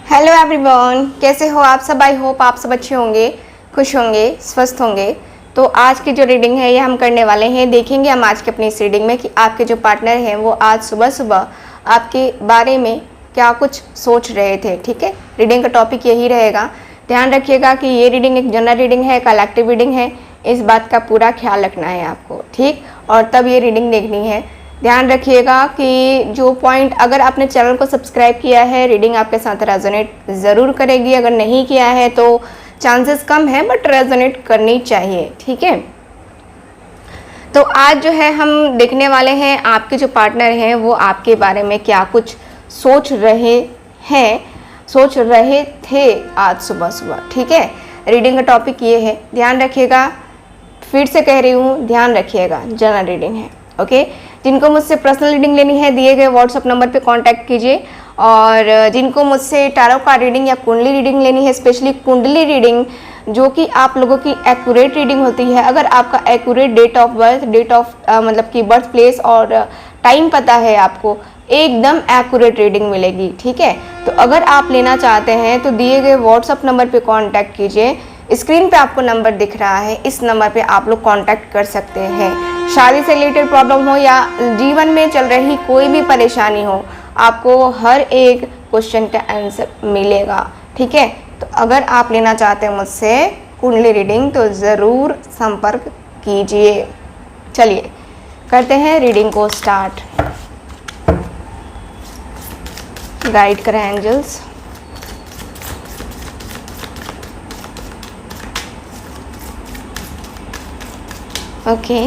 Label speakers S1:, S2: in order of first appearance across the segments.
S1: Hello everyone, कैसे हो आप सब। आई होप आप सब अच्छे होंगे, खुश होंगे, स्वस्थ होंगे। तो आज की जो रीडिंग है ये हम करने वाले हैं। देखेंगे हम आज की अपनी इस रीडिंग में कि आपके जो पार्टनर हैं वो आज सुबह सुबह आपके बारे में क्या कुछ सोच रहे थे। ठीक है, रीडिंग का टॉपिक यही रहेगा। ध्यान रखिएगा कि ये रीडिंग एक जनरल रीडिंग है, कलेक्टिव रीडिंग है। इस बात का पूरा ख्याल रखना है आपको, ठीक, और तब ये रीडिंग देखनी है। ध्यान रखिएगा कि जो पॉइंट, अगर आपने चैनल को सब्सक्राइब किया है, रीडिंग आपके साथ रेजोनेट ज़रूर करेगी। अगर नहीं किया है तो चांसेस कम है, बट रेजोनेट करनी चाहिए। ठीक है, तो आज जो है हम देखने वाले हैं आपके जो पार्टनर हैं वो आपके बारे में क्या कुछ सोच रहे हैं, सोच रहे थे आज सुबह सुबह। ठीक है, रीडिंग का टॉपिक ये है। ध्यान रखिएगा, फिर से कह रही हूँ, ध्यान रखिएगा, जनरल रीडिंग है। ओके, जिनको मुझसे पर्सनल रीडिंग लेनी है दिए गए व्हाट्सअप नंबर पे कांटेक्ट कीजिए। और जिनको मुझसे टैरो कार्ड रीडिंग या कुंडली रीडिंग लेनी है, स्पेशली कुंडली रीडिंग जो कि आप लोगों की एक्यूरेट रीडिंग होती है। अगर आपका accurate date of birth, date of मतलब कि बर्थ प्लेस और टाइम पता है आपको, एकदम एक्यूरेट रीडिंग मिलेगी। ठीक है, तो अगर आप लेना चाहते हैं तो दिए गए व्हाट्सअप नंबर पे कांटेक्ट कीजिए। स्क्रीन पे आपको नंबर दिख रहा है, इस नंबर पे आप लोग कांटेक्ट कर सकते हैं। शादी से रिलेटेड प्रॉब्लम हो या जीवन में चल रही कोई भी परेशानी हो, आपको हर एक क्वेश्चन का आंसर मिलेगा। ठीक है, तो अगर आप लेना चाहते हैं मुझसे कुंडली रीडिंग तो ज़रूर संपर्क कीजिए। चलिए करते हैं रीडिंग को स्टार्ट। गाइड करें एंजल्स। ओके,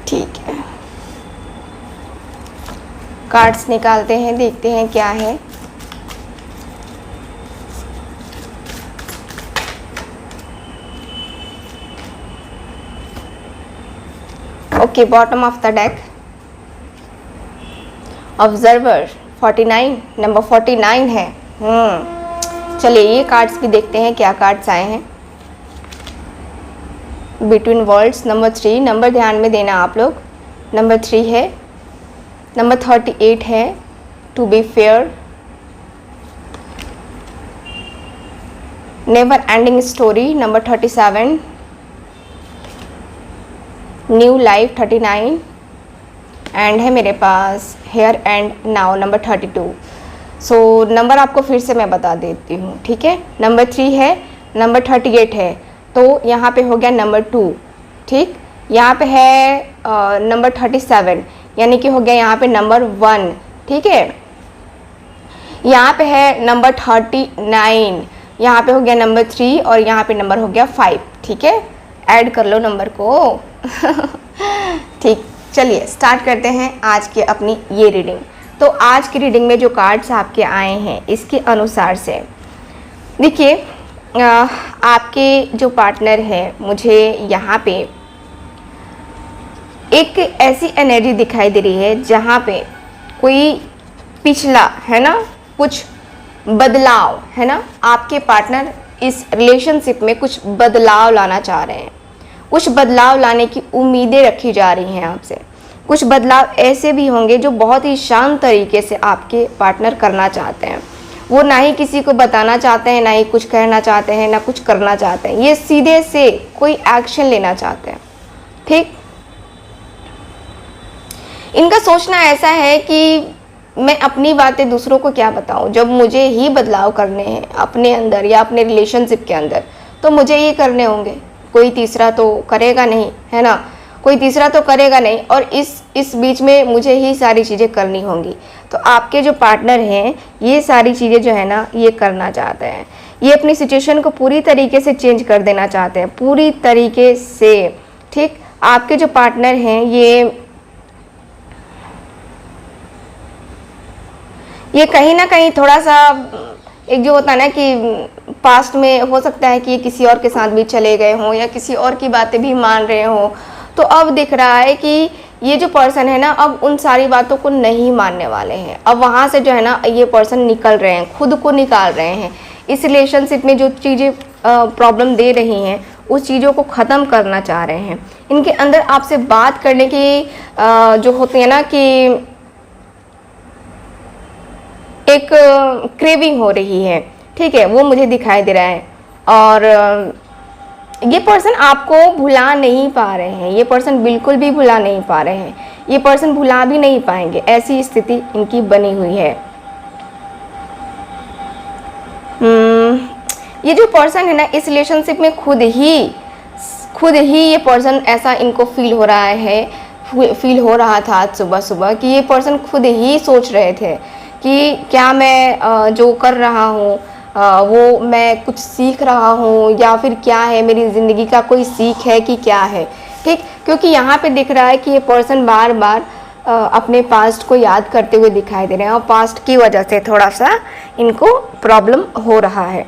S1: ठीक है, कार्ड्स निकालते हैं, देखते हैं क्या है। Okay, bottom of the deck observer 49, number 49 है। चलिए ये कार्ड्स भी देखते हैं क्या कार्ड्स आए हैं। बिटवीन वर्ल्ड्स नंबर 3, नंबर ध्यान में देना आप लोग। नंबर 3 है, नंबर 38 है, to be fair, never ending story number 37, new life 39, and है मेरे पास here and now number 32। So number आपको फिर से मैं बता देती हूँ। ठीक है, नंबर 3 है, नंबर 38 है, तो यहाँ पे हो गया नंबर 2। ठीक, यहाँ पे है नंबर 37, यानी कि हो गया यहाँ पे नंबर 1। ठीक है, यहाँ पे है नंबर 39, यहाँ पे हो गया नंबर 3 और यहाँ पे नंबर हो गया 5। ठीक है, ऐड कर लो नंबर को। ठीक, चलिए स्टार्ट करते हैं आज की अपनी ये रीडिंग। तो आज की रीडिंग में जो कार्ड्स आपके आए हैं इसके अनुसार से देखिए, आपके जो पार्टनर है, मुझे यहाँ पे एक ऐसी एनर्जी दिखाई दे रही है जहाँ पे कोई पिछला है ना, कुछ बदलाव है ना, आपके पार्टनर इस रिलेशनशिप में कुछ बदलाव लाना चाह रहे हैं। कुछ बदलाव लाने की उम्मीदें रखी जा रही हैं आपसे। कुछ बदलाव ऐसे भी होंगे जो बहुत ही शांत तरीके से आपके पार्टनर करना चाहते हैं। वो ना ही किसी को बताना चाहते हैं, ना ही कुछ कहना चाहते हैं, ना कुछ करना चाहते हैं। ये सीधे से कोई एक्शन लेना चाहते हैं। ठीक, इनका सोचना ऐसा है कि मैं अपनी बातें दूसरों को क्या बताऊं, जब मुझे ही बदलाव करने हैं अपने अंदर या अपने रिलेशनशिप के अंदर तो मुझे ये करने होंगे। कोई तीसरा तो करेगा नहीं, है ना, कोई तीसरा तो करेगा नहीं, और इस बीच में मुझे ही सारी चीज़ें करनी होंगी। तो आपके जो पार्टनर हैं ये सारी चीज़ें जो है ना ये करना चाहते हैं। ये अपनी सिचुएशन को पूरी तरीके से चेंज कर देना चाहते हैं, पूरी तरीके से। ठीक, आपके जो पार्टनर हैं ये कहीं ना कहीं थोड़ा सा एक जो होता है ना कि पास्ट में हो सकता है कि ये किसी और के साथ भी चले गए हों या किसी और की बातें भी मान रहे हों, तो अब दिख रहा है कि ये जो पर्सन है ना अब उन सारी बातों को नहीं मानने वाले हैं। अब वहाँ से जो है ना ये पर्सन निकल रहे हैं, खुद को निकाल रहे हैं। इस रिलेशनशिप में जो चीज़ें प्रॉब्लम दे रही हैं उस चीज़ों को ख़त्म करना चाह रहे हैं। इनके अंदर आपसे बात करने की जो होती है ना कि एक क्रेविंग हो रही है, ठीक है, वो मुझे दिखाई दे रहा है। और ये पर्सन आपको भुला नहीं पा रहे हैं, ये पर्सन बिल्कुल भी भुला नहीं पा रहे हैं, ये पर्सन भुला भी नहीं पाएंगे, ऐसी स्थिति इनकी बनी हुई है। ये जो पर्सन है ना इस रिलेशनशिप में खुद ही ये पर्सन ऐसा इनको फील हो रहा है, फील हो रहा था आज सुबह सुबह कि ये पर्सन खुद ही सोच रहे थे कि क्या मैं जो कर रहा हूँ वो मैं कुछ सीख रहा हूँ या फिर क्या है, मेरी ज़िंदगी का कोई सीख है कि क्या है, ठीक। क्योंकि यहाँ पे दिख रहा है कि ये पर्सन बार बार अपने पास्ट को याद करते हुए दिखाई दे रहे हैं और पास्ट की वजह से थोड़ा सा इनको प्रॉब्लम हो रहा है,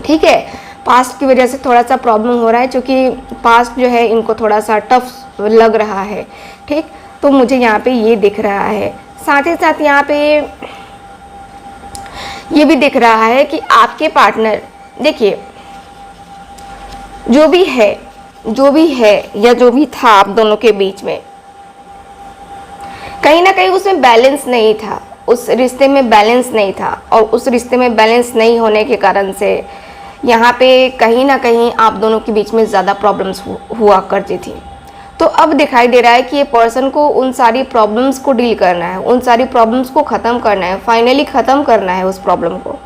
S1: ठीक है। पास्ट की वजह से थोड़ा सा प्रॉब्लम हो रहा है क्योंकि पास्ट जो है इनको थोड़ा सा टफ लग रहा है, ठीक। तो मुझे यहाँ पे ये दिख रहा है। साथ ही साथ यहाँ पे ये भी दिख रहा है कि आपके पार्टनर, देखिए जो भी है या जो भी था आप दोनों के बीच में, कहीं ना कहीं उसमें बैलेंस नहीं था, उस रिश्ते में बैलेंस नहीं था। और उस रिश्ते में बैलेंस नहीं होने के कारण से यहाँ पे कहीं ना कहीं आप दोनों के बीच में ज़्यादा प्रॉब्लम्स हुआ करती थी। तो अब दिखाई दे रहा है कि ये पर्सन को उन सारी प्रॉब्लम्स को डील करना है, उन सारी प्रॉब्लम्स को ख़त्म करना है, फाइनली ख़त्म करना है उस प्रॉब्लम को।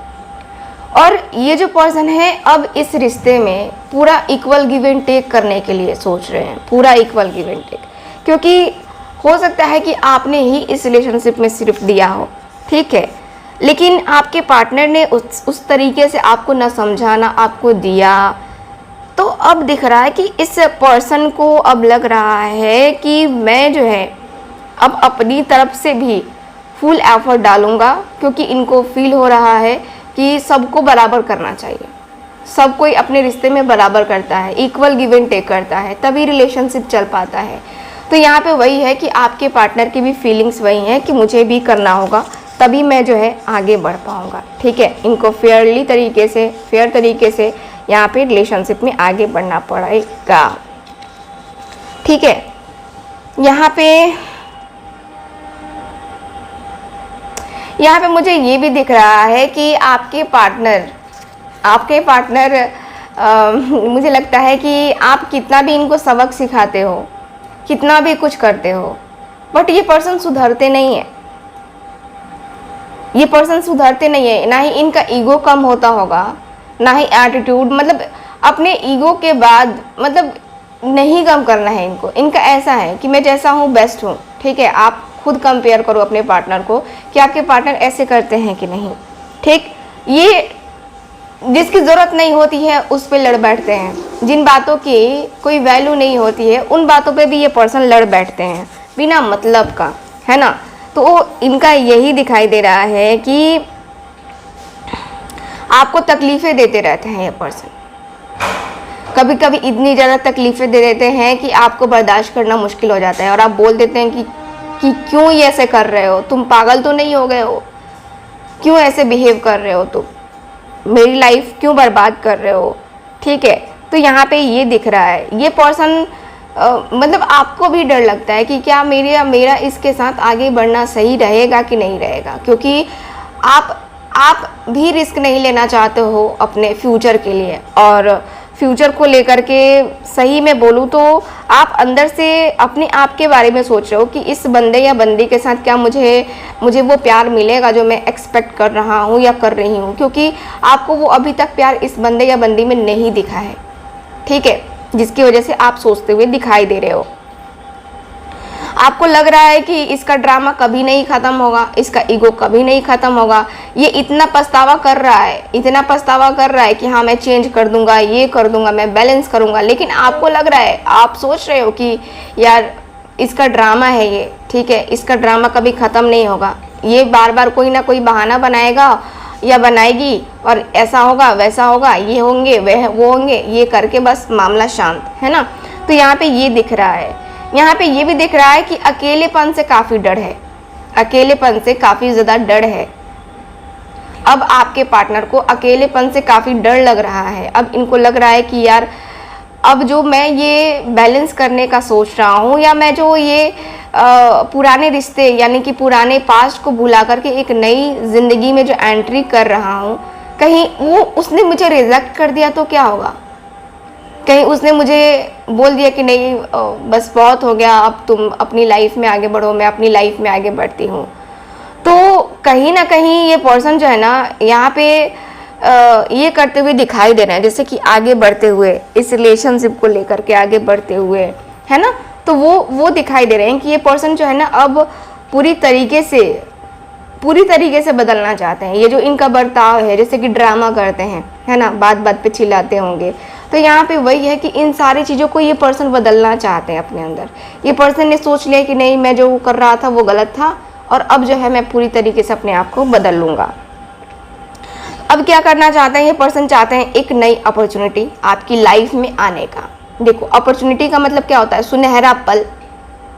S1: और ये जो पर्सन है अब इस रिश्ते में पूरा इक्वल गिव एंड टेक करने के लिए सोच रहे हैं, पूरा इक्वल गिव एंड टेक। क्योंकि हो सकता है कि आपने ही इस रिलेशनशिप में सिर्फ दिया हो, ठीक है, लेकिन आपके पार्टनर ने उस तरीके से आपको ना समझा ना आपको दिया। तो अब दिख रहा है कि इस पर्सन को अब लग रहा है कि मैं जो है अब अपनी तरफ से भी फुल एफर्ट डालूंगा, क्योंकि इनको फील हो रहा है कि सबको बराबर करना चाहिए। सब कोई अपने रिश्ते में बराबर करता है, इक्वल गिव एंड टेक करता है, तभी रिलेशनशिप चल पाता है। तो यहाँ पे वही है कि आपके पार्टनर की भी फीलिंग्स वही हैं कि मुझे भी करना होगा, तभी मैं जो है आगे बढ़ पाऊँगा, ठीक है। इनको फेयर तरीके से यहाँ पे रिलेशनशिप में आगे बढ़ना पड़ेगा, ठीक है। यहाँ पे मुझे ये भी दिख रहा है कि आपके पार्टनर मुझे लगता है कि आप कितना भी इनको सबक सिखाते हो, कितना भी कुछ करते हो, बट ये पर्सन सुधरते नहीं है। ये पर्सन सुधरते नहीं है, ना ही इनका ईगो कम होता होगा, ना ही एटीट्यूड, मतलब अपने ईगो के बाद मतलब नहीं कम करना है इनको। इनका ऐसा है कि मैं जैसा हूँ बेस्ट हूँ, ठीक है। आप खुद कंपेयर करो अपने पार्टनर को कि आपके पार्टनर ऐसे करते हैं कि नहीं, ठीक। ये जिसकी ज़रूरत नहीं होती है उस पर लड़ बैठते हैं, जिन बातों की कोई वैल्यू नहीं होती है उन बातों पे भी ये पर्सन लड़ बैठते हैं बिना मतलब का, है ना। तो इनका यही दिखाई दे रहा है कि आपको तकलीफ़ें देते रहते हैं ये पर्सन। कभी कभी इतनी ज़्यादा तकलीफ़ें दे देते हैं कि आपको बर्दाश्त करना मुश्किल हो जाता है और आप बोल देते हैं कि क्यों ये ऐसे कर रहे हो, तुम पागल तो नहीं हो गए हो, क्यों ऐसे बिहेव कर रहे हो, तुम मेरी लाइफ क्यों बर्बाद कर रहे हो, ठीक है। तो यहाँ पे ये दिख रहा है ये पर्सन मतलब आपको भी डर लगता है कि क्या मेरा इसके साथ आगे बढ़ना सही रहेगा कि नहीं रहेगा, क्योंकि आप भी रिस्क नहीं लेना चाहते हो अपने फ्यूचर के लिए। और फ्यूचर को लेकर के सही में बोलूँ तो आप अंदर से अपने आप के बारे में सोच रहे हो कि इस बंदे या बंदी के साथ क्या मुझे वो प्यार मिलेगा जो मैं एक्सपेक्ट कर रहा हूँ या कर रही हूँ, क्योंकि आपको वो अभी तक प्यार इस बंदे या बंदी में नहीं दिखा है, ठीक है, जिसकी वजह से आप सोचते हुए दिखाई दे रहे हो। आपको लग रहा है कि इसका ड्रामा कभी नहीं ख़त्म होगा, इसका ईगो कभी नहीं ख़त्म होगा। ये इतना पछतावा कर रहा है कि हाँ मैं चेंज कर दूंगा, ये कर दूंगा, मैं बैलेंस करूंगा, लेकिन आपको लग रहा है, आप सोच रहे हो कि यार इसका ड्रामा है ये, ठीक है, इसका ड्रामा कभी ख़त्म नहीं होगा। ये बार बार कोई ना कोई बहाना बनाएगा या बनाएगी और ऐसा होगा वैसा होगा, ये होंगे वो होंगे, ये करके बस मामला शांत, है ना। तो यहाँ पे ये दिख रहा है यहाँ पे ये भी दिख रहा है कि अकेलेपन से काफ़ी डर है, अकेलेपन से काफ़ी ज़्यादा डर है। अब आपके पार्टनर को अकेलेपन से काफ़ी डर लग रहा है। अब इनको लग रहा है कि यार अब जो मैं ये बैलेंस करने का सोच रहा हूँ, या मैं जो ये पुराने रिश्ते यानी कि पुराने पास्ट को भुला करके एक नई ज़िंदगी में जो एंट्री कर रहा हूँ, कहीं वो उसने मुझे रिजेक्ट कर दिया तो क्या होगा? कहीं उसने मुझे बोल दिया कि नहीं बस बहुत हो गया, अब तुम अपनी लाइफ में आगे बढ़ो, मैं अपनी लाइफ में आगे बढ़ती हूँ। तो कहीं ना कहीं ये पर्सन जो है ना यहाँ पे ये करते हुए दिखाई दे रहे हैं, जैसे कि आगे बढ़ते हुए इस रिलेशनशिप को लेकर के आगे बढ़ते हुए, है ना। तो वो दिखाई दे रहे हैं कि ये पर्सन जो है ना अब पूरी तरीके से बदलना चाहते हैं। ये जो इनका बर्ताव है, जैसे कि ड्रामा करते हैं, है ना, बात बात पे चिल्लाते होंगे, तो यहाँ पे वही है कि इन सारी चीज़ों को ये पर्सन बदलना चाहते हैं अपने अंदर। ये पर्सन ने सोच लिया कि नहीं, मैं जो कर रहा था वो गलत था और अब जो है मैं पूरी तरीके से अपने आप को बदल लूँगा। अब क्या करना चाहते हैं ये पर्सन? चाहते हैं एक नई अपॉर्चुनिटी आपकी लाइफ में आने का। देखो, अपॉर्चुनिटी का मतलब क्या होता है? सुनहरा पल,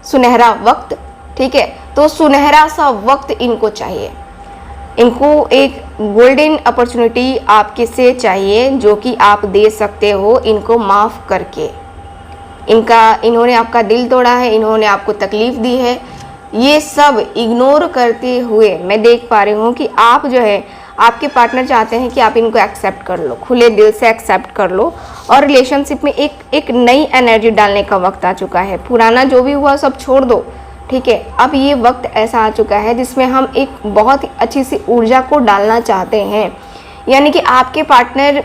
S1: सुनहरा वक्त, ठीक है। तो सुनहरा सा वक्त इनको चाहिए, इनको एक गोल्डन अपॉर्चुनिटी आपके से चाहिए जो कि आप दे सकते हो इनको माफ़ करके। इन्होंने आपका दिल तोड़ा है, इन्होंने आपको तकलीफ़ दी है, ये सब इग्नोर करते हुए मैं देख पा रही हूँ कि आप जो है, आपके पार्टनर चाहते हैं कि आप इनको एक्सेप्ट कर लो, खुले दिल से एक्सेप्ट कर लो और रिलेशनशिप में एक नई एनर्जी डालने का वक्त आ चुका है। पुराना जो भी हुआ सब छोड़ दो, ठीक है। अब ये वक्त ऐसा आ चुका है जिसमें हम एक बहुत ही अच्छी सी ऊर्जा को डालना चाहते हैं, यानी कि आपके पार्टनर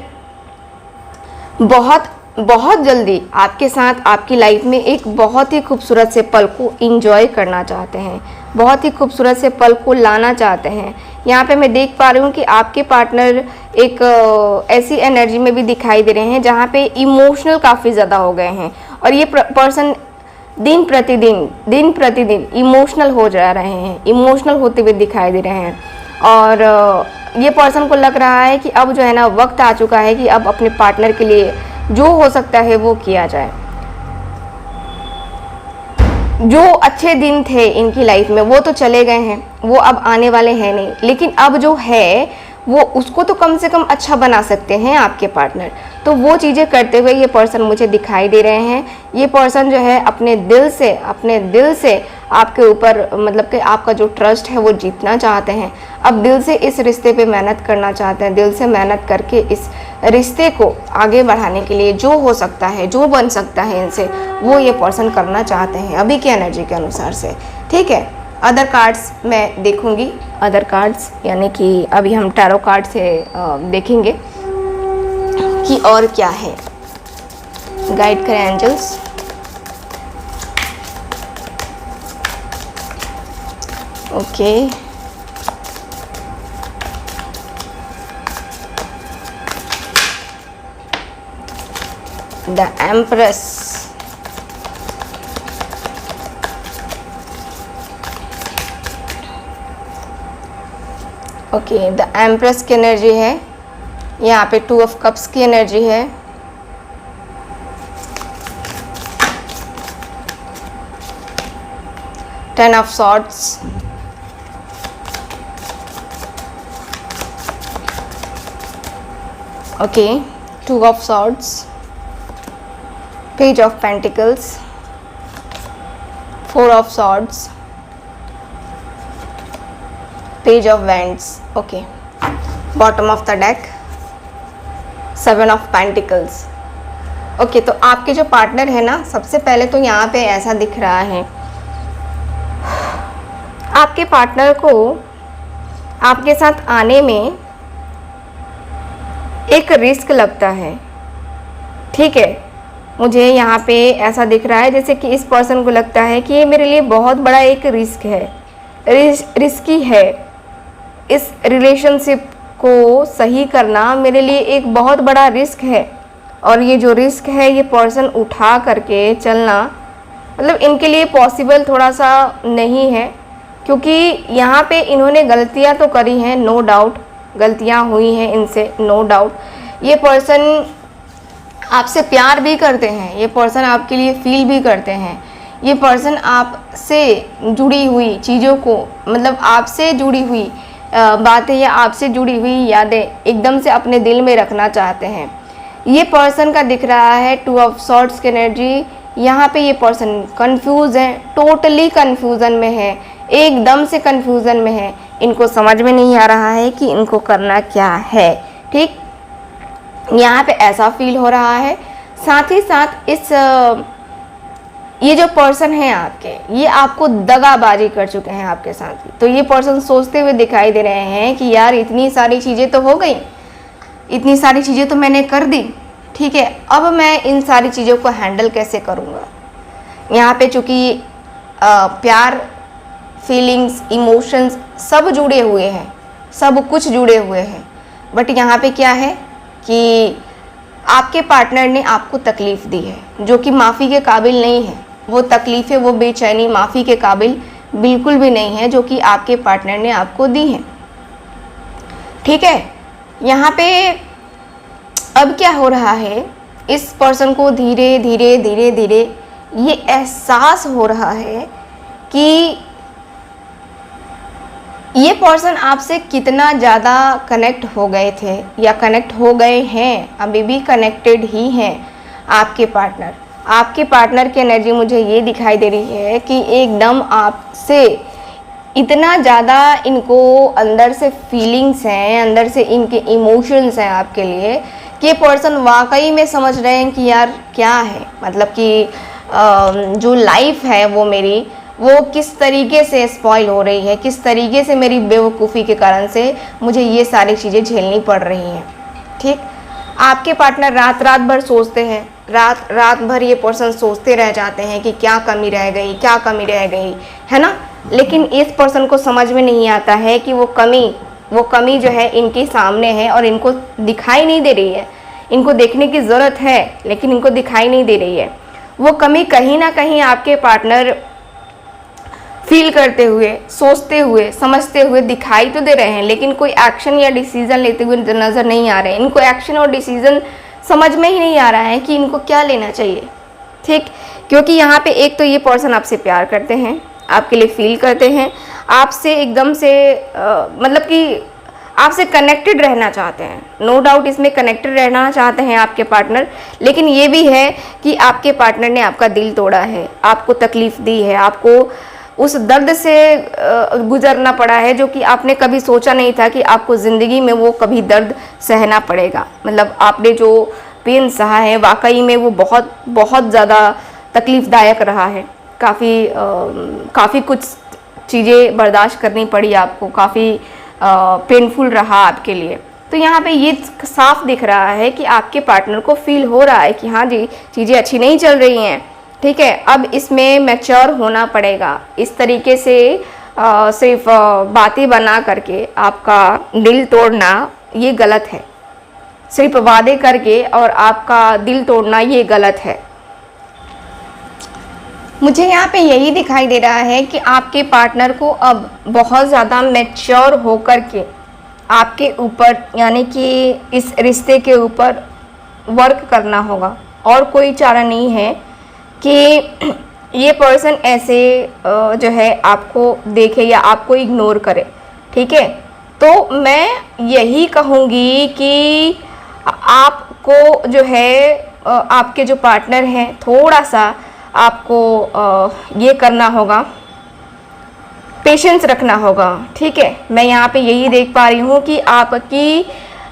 S1: बहुत जल्दी आपके साथ आपकी लाइफ में एक बहुत ही खूबसूरत से पल को इंजॉय करना चाहते हैं, बहुत ही खूबसूरत से पल को लाना चाहते हैं। यहाँ पे मैं देख पा रही हूँ कि आपके पार्टनर एक ऐसी एनर्जी में भी दिखाई दे रहे हैं जहाँ पे इमोशनल काफ़ी ज़्यादा हो गए हैं और ये पर्सन दिन प्रतिदिन इमोशनल हो जा रहे हैं, इमोशनल होते हुए दिखाई दे रहे हैं। और ये पर्सन को लग रहा है कि अब जो है ना वक्त आ चुका है कि अब अपने पार्टनर के लिए जो हो सकता है वो किया जाए। जो अच्छे दिन थे इनकी लाइफ में वो तो चले गए हैं, वो अब आने वाले हैं नहीं, लेकिन अब जो है वो उसको तो कम से कम अच्छा बना सकते हैं आपके पार्टनर। तो वो चीज़ें करते हुए ये पर्सन मुझे दिखाई दे रहे हैं। ये पर्सन जो है अपने दिल से आपके ऊपर मतलब कि आपका जो ट्रस्ट है वो जीतना चाहते हैं। अब दिल से इस रिश्ते पे मेहनत करना चाहते हैं, दिल से मेहनत करके इस रिश्ते को आगे बढ़ाने के लिए जो हो सकता है, जो बन सकता है इनसे, वो ये पर्सन करना चाहते हैं अभी की एनर्जी के अनुसार से, ठीक है। अदर कार्ड्स मैं देखूंगी, अदर कार्ड्स यानी कि अभी हम टैरो कार्ड से देखेंगे कि और क्या है। गाइड करें angels. Okay, the empress, okay, the empress की एनर्जी है। यहाँ पे 2 ऑफ कप्स की एनर्जी है। Ten of swords, okay, 2 of swords, page of pentacles, 4 of swords, page of wands, okay, bottom of the deck, 7 of pentacles. Okay, तो आपके जो partner है ना, सबसे पहले तो यहाँ पे ऐसा दिख रहा है, आपके पार्टनर को आपके साथ आने में एक रिस्क लगता है, ठीक है। मुझे यहाँ पे ऐसा दिख रहा है जैसे कि इस पर्सन को लगता है कि ये मेरे लिए बहुत बड़ा एक रिस्क है, रिस्की है। इस रिलेशनशिप को सही करना मेरे लिए एक बहुत बड़ा रिस्क है और ये जो रिस्क है ये पर्सन उठा करके चलना मतलब इनके लिए पॉसिबल थोड़ा सा नहीं है, क्योंकि यहाँ पे इन्होंने गलतियाँ तो करी हैं, नो डाउट गलतियाँ हुई हैं इनसे, नो डाउट। ये पर्सन आपसे प्यार भी करते हैं, ये पर्सन आपके लिए फील भी करते हैं, ये पर्सन आपसे जुड़ी हुई चीज़ों को, मतलब आपसे जुड़ी हुई बातें या आपसे जुड़ी हुई यादें एकदम से अपने दिल में रखना चाहते हैं। ये पर्सन का दिख रहा है 2 ऑफ सॉर्ड्स की एनर्जी। यहाँ पे ये पर्सन कंफ्यूज है, टोटली कंफ्यूजन में है, एकदम से कंफ्यूजन में है। इनको समझ में नहीं आ रहा है कि इनको करना क्या है। ठीक, यहाँ पे ऐसा फील हो रहा है। साथ ही साथ ये जो पर्सन है आपके, ये आपको दगाबाजी कर चुके हैं आपके साथ। तो ये पर्सन सोचते हुए दिखाई दे रहे हैं कि यार इतनी सारी चीज़ें तो हो गई, इतनी सारी चीज़ें तो मैंने कर दी, ठीक है, अब मैं इन सारी चीज़ों को हैंडल कैसे करूँगा। यहाँ पे चूँकि प्यार, फीलिंग्स, इमोशंस सब जुड़े हुए हैं, सब कुछ जुड़े हुए हैं। बट यहाँ पे क्या है कि आपके पार्टनर ने आपको तकलीफ़ दी है जो कि माफ़ी के काबिल नहीं है। वो तकलीफ़ें, वो बेचैनी माफ़ी के काबिल बिल्कुल भी नहीं है जो कि आपके पार्टनर ने आपको दी है। ठीक है, यहाँ पे अब क्या हो रहा है, इस पर्सन को धीरे धीरे धीरे धीरे ये एहसास हो रहा है कि ये पर्सन आपसे कितना ज़्यादा कनेक्ट हो गए थे या कनेक्ट हो गए हैं, अभी भी कनेक्टेड ही हैं आपके पार्टनर। आपके पार्टनर की एनर्जी मुझे ये दिखाई दे रही है कि एकदम आपसे इतना ज़्यादा इनको अंदर से फीलिंग्स हैं, अंदर से इनके इमोशंस हैं आपके लिए कि ये पर्सन वाकई में समझ रहे हैं कि यार क्या है, मतलब कि जो लाइफ है वो मेरी, वो किस तरीके से स्पॉइल हो रही है, किस तरीके से मेरी बेवकूफ़ी के कारण से मुझे ये सारी चीज़ें झेलनी पड़ रही हैं। ठीक, आपके पार्टनर रात रात भर सोचते हैं, रात रात भर ये पर्सन सोचते रह जाते हैं कि क्या कमी रह गई, क्या कमी रह गई, है ना। लेकिन इस पर्सन को समझ में नहीं आता है कि वो कमी जो है इनके सामने है और इनको दिखाई नहीं दे रही है। इनको देखने की ज़रूरत है लेकिन इनको दिखाई नहीं दे रही है। वो कमी कहीं ना कहीं आपके पार्टनर फील करते हुए, सोचते हुए, समझते हुए दिखाई तो दे रहे हैं, लेकिन कोई एक्शन या डिसीज़न लेते हुए नज़र नहीं आ रहे हैं। इनको एक्शन और डिसीज़न समझ में ही नहीं आ रहा है कि इनको क्या लेना चाहिए। ठीक, क्योंकि यहाँ पे एक तो ये पर्सन आपसे प्यार करते हैं, आपके लिए फील करते हैं, आपसे एकदम से मतलब कि आपसे कनेक्टेड रहना चाहते हैं। नो डाउट इसमें कनेक्टेड रहना चाहते हैं आपके पार्टनर। लेकिन ये भी है कि आपके पार्टनर ने आपका दिल तोड़ा है, आपको तकलीफ़ दी है, आपको उस दर्द से गुजरना पड़ा है जो कि आपने कभी सोचा नहीं था कि आपको ज़िंदगी में वो कभी दर्द सहना पड़ेगा। मतलब आपने जो पेन सहा है वाकई में वो बहुत बहुत ज़्यादा तकलीफ़दायक रहा है। काफ़ी कुछ चीज़ें बर्दाश्त करनी पड़ी आपको, काफ़ी पेनफुल रहा आपके लिए। तो यहाँ पे ये साफ दिख रहा है कि आपके पार्टनर को फील हो रहा है कि हाँ जी, चीज़ें अच्छी नहीं चल रही हैं। ठीक है, अब इसमें मैच्योर होना पड़ेगा। इस तरीके से सिर्फ बातें बना करके आपका दिल तोड़ना ये गलत है। सिर्फ वादे करके और आपका दिल तोड़ना ये गलत है। मुझे यहाँ पे यही दिखाई दे रहा है कि आपके पार्टनर को अब बहुत ज़्यादा मैच्योर होकर के आपके ऊपर, यानी कि इस रिश्ते के ऊपर वर्क करना होगा। और कोई चारा नहीं है कि ये पर्सन ऐसे जो है आपको देखे या आपको इग्नोर करे। ठीक है, तो मैं यही कहूँगी कि आपको जो है आपके जो पार्टनर हैं थोड़ा सा आपको ये करना होगा, पेशेंस रखना होगा। ठीक है, मैं यहाँ पे यही देख पा रही हूँ कि आपकी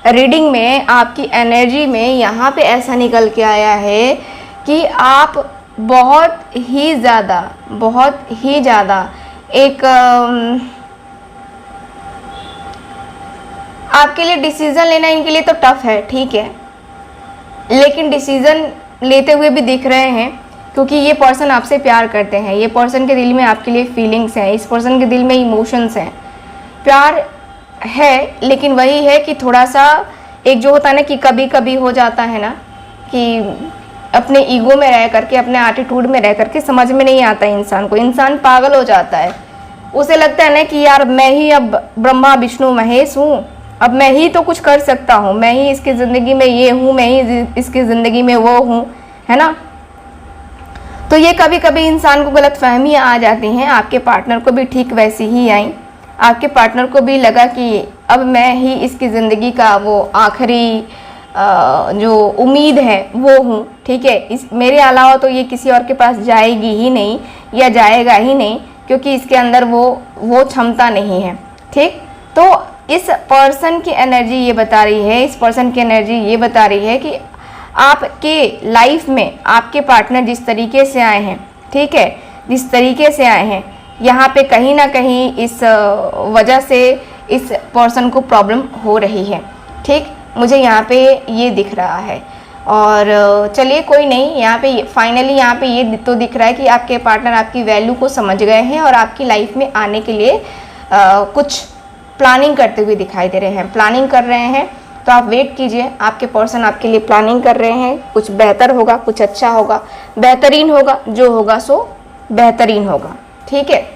S1: रीडिंग में, आपकी एनर्जी में यहाँ पे ऐसा निकल के आया है कि आप बहुत ही ज़्यादा एक आपके लिए डिसीज़न लेना इनके लिए तो टफ है। ठीक है, लेकिन डिसीज़न लेते हुए भी दिख रहे हैं क्योंकि ये पर्सन आपसे प्यार करते हैं। ये पर्सन के दिल में आपके लिए फीलिंग्स हैं, इस पर्सन के दिल में इमोशंस हैं, प्यार है। लेकिन वही है कि थोड़ा सा एक जो होता है ना कि कभी कभी हो जाता है ना कि अपने ईगो में रह करके, अपने एटीट्यूड में रह करके समझ में नहीं आता इंसान को, इंसान पागल हो जाता है। उसे लगता है ना कि यार मैं ही अब ब्रह्मा विष्णु महेश हूँ, अब मैं ही तो कुछ कर सकता हूँ, मैं ही इसकी ज़िंदगी में ये हूँ, मैं ही इसकी ज़िंदगी में वो हूँ, है ना। तो ये कभी कभी इंसान को गलतफहमियाँ आ जाती हैं, आपके पार्टनर को भी ठीक वैसी ही आई। आपके पार्टनर को भी लगा कि अब मैं ही इसकी ज़िंदगी का वो आखिरी जो उम्मीद है वो हूँ, ठीक है, इस मेरे अलावा तो ये किसी और के पास जाएगी ही नहीं या जाएगा ही नहीं, क्योंकि इसके अंदर वो क्षमता नहीं है। ठीक, तो इस पर्सन की एनर्जी ये बता रही है, इस पर्सन की एनर्जी ये बता रही है कि आपके लाइफ में आपके पार्टनर जिस तरीके से आए हैं, ठीक है, जिस तरीके से आए हैं, यहाँ पे कहीं ना कहीं इस वजह से इस पर्सन को प्रॉब्लम हो रही है। ठीक, मुझे यहाँ पे ये दिख रहा है। और चलिए कोई नहीं, यहाँ पे फाइनली यहाँ पे ये तो दिख रहा है कि आपके पार्टनर आपकी वैल्यू को समझ गए हैं और आपकी लाइफ में आने के लिए कुछ प्लानिंग करते हुए दिखाई दे रहे हैं, प्लानिंग कर रहे हैं। तो आप वेट कीजिए, आपके पर्सन आपके लिए प्लानिंग कर रहे हैं, कुछ बेहतर होगा, कुछ अच्छा होगा, बेहतरीन होगा, जो होगा सो बेहतरीन होगा। ठीक है,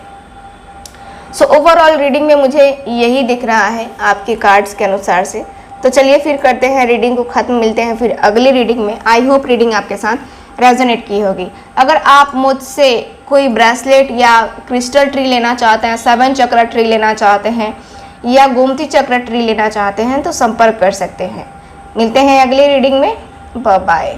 S1: सो ओवरऑल रीडिंग में मुझे यही दिख रहा है आपके कार्ड्स के अनुसार से। तो चलिए फिर करते हैं रीडिंग को ख़त्म, मिलते हैं फिर अगली रीडिंग में। आई होप रीडिंग आपके साथ रेजोनेट की होगी। अगर आप मुझसे कोई ब्रेसलेट या क्रिस्टल ट्री लेना चाहते हैं, 7 चक्र ट्री लेना चाहते हैं या गोमती चक्र ट्री लेना चाहते हैं तो संपर्क कर सकते हैं। मिलते हैं अगली रीडिंग में, बाय बाय।